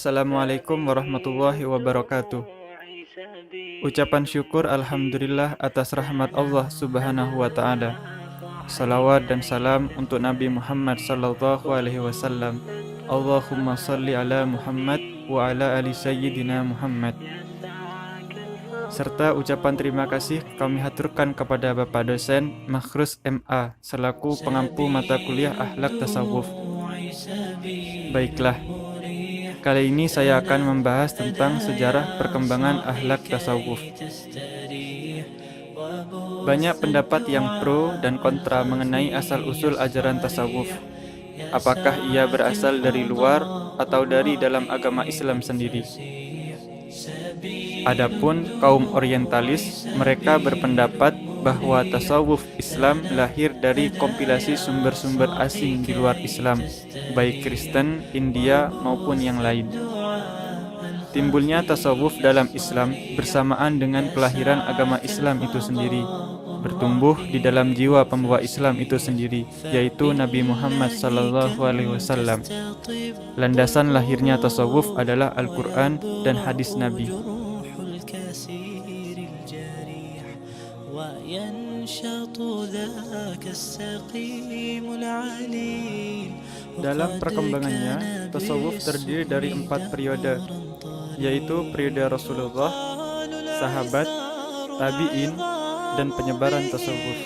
Assalamualaikum warahmatullahi wabarakatuh. Ucapan syukur alhamdulillah atas rahmat Allah Subhanahu wa taala. Salawat dan salam untuk Nabi Muhammad sallallahu alaihi wasallam. Allahumma salli ala Muhammad wa ala ali sayyidina Muhammad. Serta ucapan terima kasih kami haturkan kepada Bapak dosen Makhrus MA selaku pengampu mata kuliah Akhlak Tasawuf. Baiklah, kali ini saya akan membahas tentang sejarah perkembangan akhlak tasawuf. Banyak pendapat yang pro dan kontra mengenai asal-usul ajaran tasawuf. Apakah ia berasal dari luar atau dari dalam agama Islam sendiri? Adapun kaum orientalis, mereka berpendapat bahwa tasawuf Islam lahir dari kompilasi sumber-sumber asing di luar Islam, baik Kristen, India, maupun yang lain. Timbulnya tasawuf dalam Islam bersamaan dengan kelahiran agama Islam itu sendiri, bertumbuh di dalam jiwa pembawa Islam itu sendiri, yaitu Nabi Muhammad SAW. Landasan lahirnya tasawuf adalah Al-Quran dan hadis Nabi. Dalam perkembangannya, tasawuf terdiri dari 4 periode, yaitu periode Rasulullah, sahabat, tabi'in, dan penyebaran tasawuf.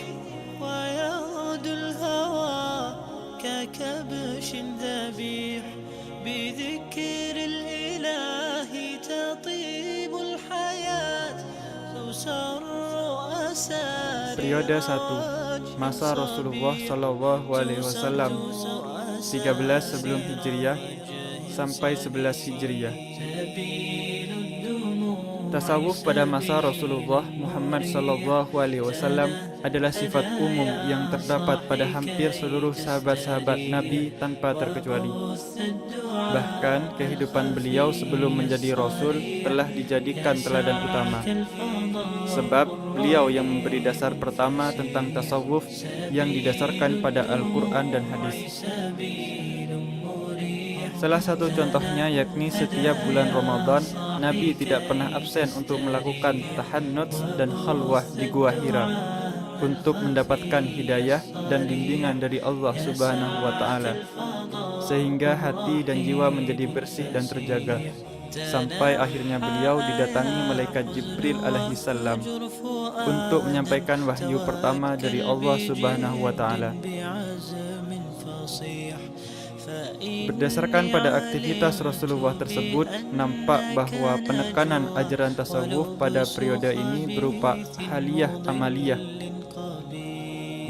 Periode 1, masa Rasulullah SAW, 13 sebelum Hijriah sampai 11 Hijriah. Tasawuf pada masa Rasulullah Muhammad SAW adalah sifat umum yang terdapat pada hampir seluruh sahabat-sahabat Nabi tanpa terkecuali. Bahkan kehidupan beliau sebelum menjadi Rasul telah dijadikan teladan utama. Sebab beliau yang memberi dasar pertama tentang tasawuf yang didasarkan pada Al-Quran dan hadis. Salah satu contohnya yakni setiap bulan Ramadan, Nabi tidak pernah absen untuk melakukan tahannuts dan khalwah di Gua Hira untuk mendapatkan hidayah dan bimbingan dari Allah Subhanahu wa taala, sehingga hati dan jiwa menjadi bersih dan terjaga, sampai akhirnya beliau didatangi malaikat Jibril alaihi salam untuk menyampaikan wahyu pertama dari Allah Subhanahu wa taala. Berdasarkan pada aktivitas Rasulullah tersebut, nampak bahwa penekanan ajaran tasawuf pada periode ini berupa haliyah amaliyah,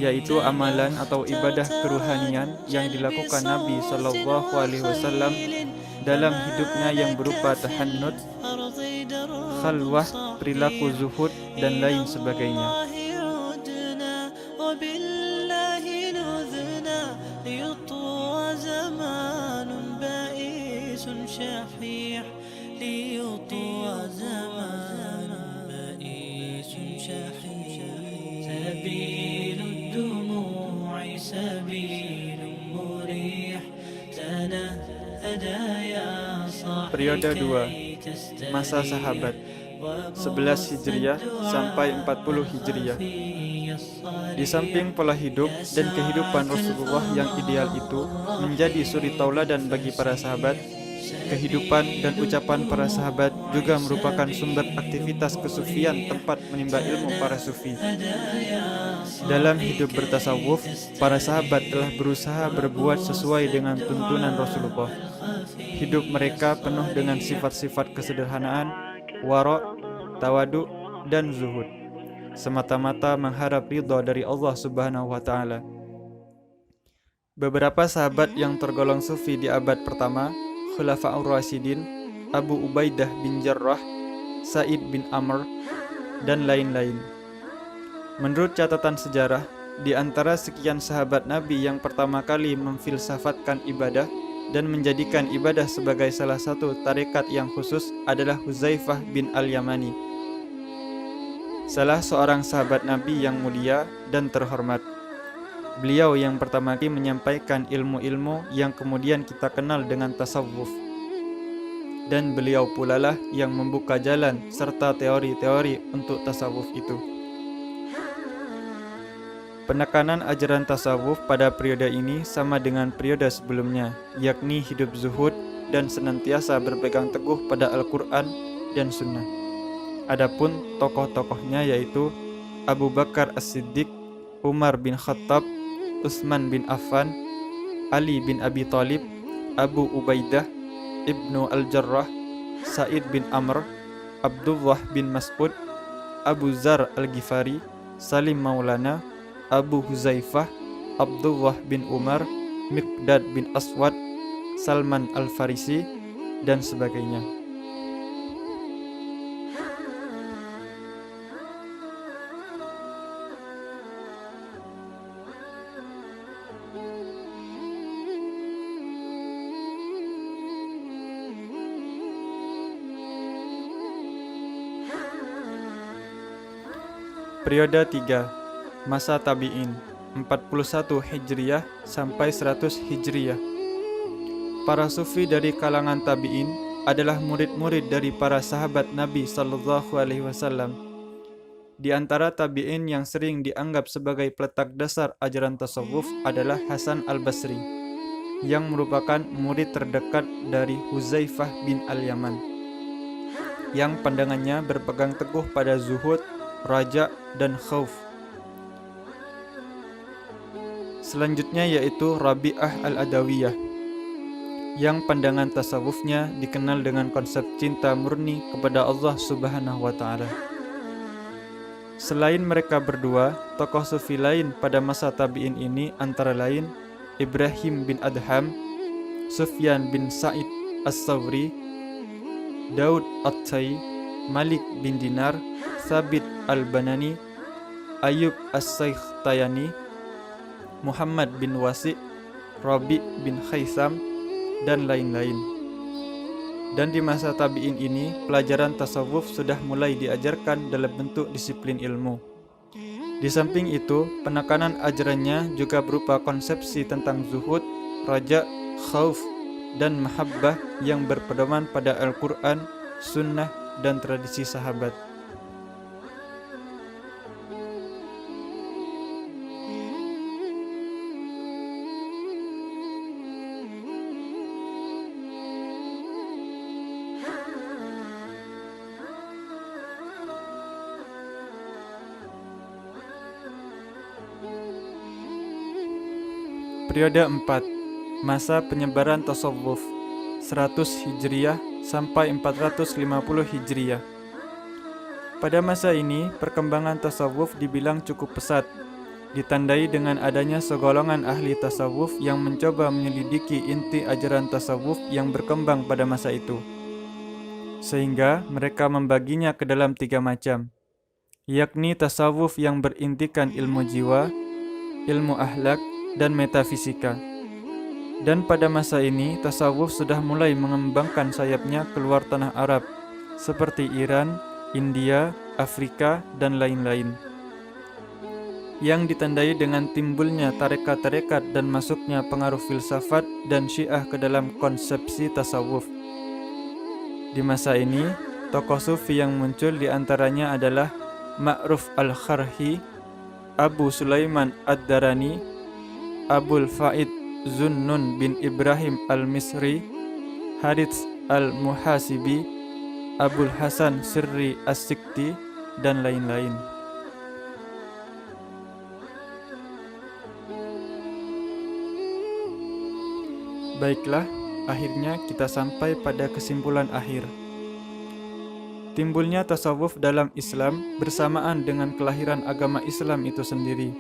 yaitu amalan atau ibadah keruhanian yang dilakukan Nabi SAW dalam hidupnya yang berupa tahannut, khalwah, perilaku zuhud, dan lain sebagainya. Periode 2, masa sahabat, 11 Hijriah sampai 40 Hijriah. Di samping pola hidup dan kehidupan Rasulullah yang ideal itu menjadi suri tauladan bagi para sahabat, kehidupan dan ucapan para sahabat juga merupakan sumber aktivitas kesufian tempat menimba ilmu para sufi. Dalam hidup bertasawuf, para sahabat telah berusaha berbuat sesuai dengan tuntunan Rasulullah. Hidup mereka penuh dengan sifat-sifat kesederhanaan, wara', tawadu, dan zuhud, semata-mata mengharap ridha dari Allah Subhanahu wa taala. Beberapa sahabat yang tergolong sufi di abad pertama, Khulafa'ur Rasyidin, Abu Ubaidah bin Jarrah, Sa'id bin Amr, dan lain-lain. Menurut catatan sejarah, di antara sekian sahabat Nabi yang pertama kali memfilsafatkan ibadah dan menjadikan ibadah sebagai salah satu tarekat yang khusus adalah Huzaifah bin Al-Yamani, salah seorang sahabat Nabi yang mulia dan terhormat. Beliau yang pertama kali menyampaikan ilmu-ilmu yang kemudian kita kenal dengan tasawuf. dan beliau pulalah yang membuka jalan serta teori-teori untuk tasawuf itu. Penekanan ajaran tasawuf pada periode ini sama dengan periode sebelumnya, yakni hidup zuhud dan senantiasa berpegang teguh pada Al-Quran dan Sunnah. Adapun tokoh-tokohnya yaitu Abu Bakar As-Siddiq, Umar bin Khattab, Utsman bin Affan, Ali bin Abi Thalib, Abu Ubaidah, Ibnu Al-Jarrah, Sa'id bin Amr, Abdullah bin Mas'ud, Abu Zar Al-Ghifari, Salim Maulana, Abu Huzaifah, Abdullah bin Umar, Miqdad bin Aswad, Salman Al-Farisi, dan sebagainya. Periode 3, masa tabi'in, 41 Hijriyah sampai 100 Hijriyah. Para sufi dari kalangan tabi'in adalah murid-murid dari para sahabat Nabi sallallahu alaihi wasallam. Di antara tabi'in yang sering dianggap sebagai peletak dasar ajaran tasawuf adalah Hasan Al-Basri, yang merupakan murid terdekat dari Huzaifah bin Al-Yaman, yang pandangannya berpegang teguh pada zuhud, raja, dan khauf. Selanjutnya yaitu Rabi'ah Al-Adawiyah, yang pandangan tasawufnya dikenal dengan konsep cinta murni kepada Allah Subhanahu wa Ta'ala. Selain mereka berdua, tokoh sufi lain pada masa tabi'in ini antara lain Ibrahim bin Adham, Sufyan bin Sa'id As-Sawri, Daud At-Tai, Malik bin Dinar, Thabit Al-Banani, Ayub As-Saykhtayani, Muhammad bin Wasi', Rabi' bin Khaisam, dan lain-lain. Dan di masa tabi'in ini, pelajaran tasawuf sudah mulai diajarkan dalam bentuk disiplin ilmu. Di samping itu, penekanan ajarannya juga berupa konsepsi tentang zuhud, raja, khauf, dan mahabbah yang berpedoman pada Al-Quran, Sunnah, dan tradisi sahabat. Periode 4, masa penyebaran tasawuf, 100 Hijriyah sampai 450 Hijriyah. Pada masa ini, perkembangan tasawuf dibilang cukup pesat, ditandai dengan adanya segolongan ahli tasawuf yang mencoba menyelidiki inti ajaran tasawuf yang berkembang pada masa itu. Sehingga mereka membaginya ke dalam 3 macam, yakni tasawuf yang berintikan ilmu jiwa, ilmu akhlak, dan metafisika. Dan pada masa ini, tasawuf sudah mulai mengembangkan sayapnya keluar tanah Arab, seperti Iran, India, Afrika, dan lain-lain, yang ditandai dengan timbulnya tarekat-tarekat dan masuknya pengaruh filsafat dan syiah ke dalam konsepsi tasawuf. Di masa ini, tokoh sufi yang muncul diantaranya adalah Ma'ruf Al-Kharhi, Abu Sulaiman Ad-Darani, Abul Faid Zunnun bin Ibrahim Al-Misri, Harits Al-Muhasibi, Abul Hasan Sirri As-Sikti, dan lain-lain. Baiklah, akhirnya kita sampai pada kesimpulan akhir. Timbulnya tasawuf dalam Islam bersamaan dengan kelahiran agama Islam itu sendiri,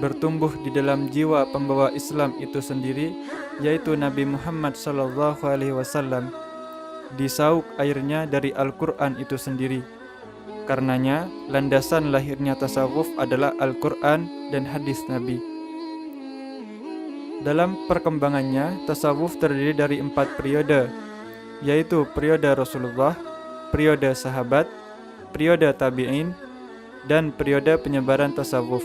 bertumbuh di dalam jiwa pembawa Islam itu sendiri, yaitu Nabi Muhammad SAW. Disauk airnya dari Al-Quran itu sendiri. Karenanya, landasan lahirnya tasawuf adalah Al-Quran dan hadis Nabi. Dalam perkembangannya, tasawuf terdiri dari 4 periode, yaitu periode Rasulullah, periode sahabat, periode tabi'in, dan periode penyebaran tasawuf.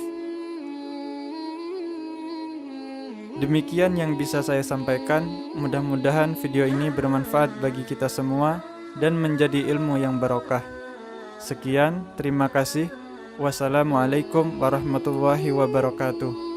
Demikian yang bisa saya sampaikan. Mudah-mudahan video ini bermanfaat bagi kita semua dan menjadi ilmu yang barokah. Sekian, terima kasih. Wassalamualaikum warahmatullahi wabarakatuh.